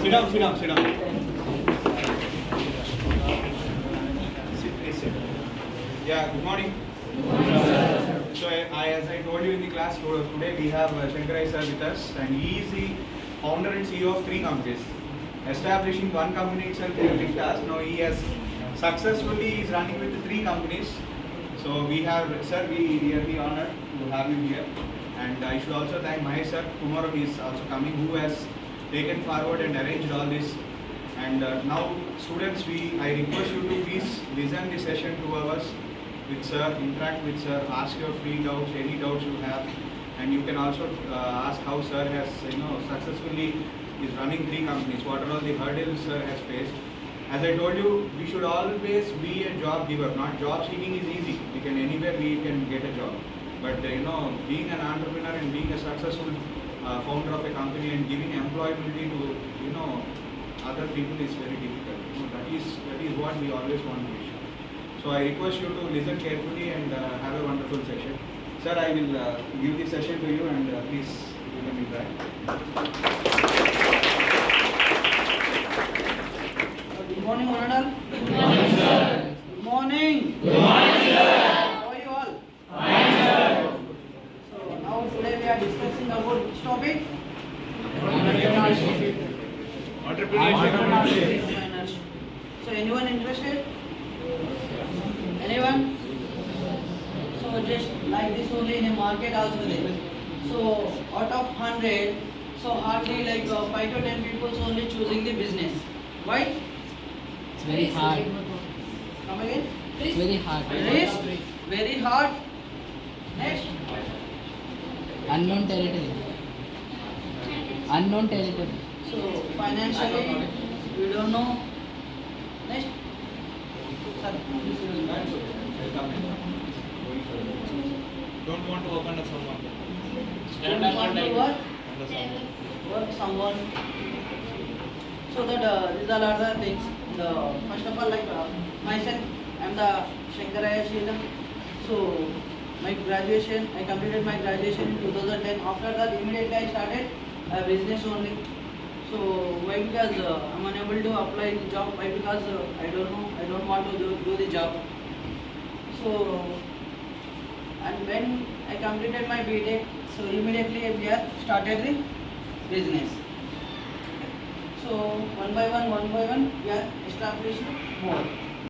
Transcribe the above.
Sit down, sit down, sit down. Sit, please sit. Yeah, good morning. So as I told you in the class today, we have Shankarai sir with us, and he is the founder and CEO of 3 companies. Establishing one company itself is a big task. Now he has successfully is running with 3 companies. So we have, sir, we really honored to have you here. And I should also thank Mahesh sir. Tomorrow he is also coming, who has taken forward and arranged all this. And now students, I request you to please listen the session 2 hours with sir, interact with sir, ask your free doubts, any doubts you have. And you can also ask how sir has, successfully is running 3 companies, what are all the hurdles sir has faced. As I told you, we should always be a job giver. Not job seeking is easy. We can anywhere we can get a job. But being an entrepreneur and being a successful founder of a company and giving employability to other people is very difficult. That is what we always want to wish. So I request you to listen carefully and have a wonderful session. Sir, I will give the session to you, and please let me try. Good morning, one and all. Good morning, sir. Good morning. Good morning, sir. How are you all? Fine, sir. So now today we are discussing about which topic? Entrepreneurship. So anyone interested? Anyone? So just like this only in a market also there. So out of 100, so hardly like 5 to 10 people only choosing the business. Why? It's very hard. Come again? It's very hard. Risk, very hard. Next. Unknown territory. Unknown territory. So financially, we don't know. Next. Sir. Don't want to open up someone. Don't want to work someone. So that these all are the things. First of all, like myself, I am the Shankaraya Sheila. So my graduation, I completed my graduation in 2010. After that, immediately I started a business only. So why? Because I'm unable to apply the job. Why? Because I don't know. I don't want to do the job. So and when I completed my B.Tech, so immediately we have started the business. So one by one, we are establishing more.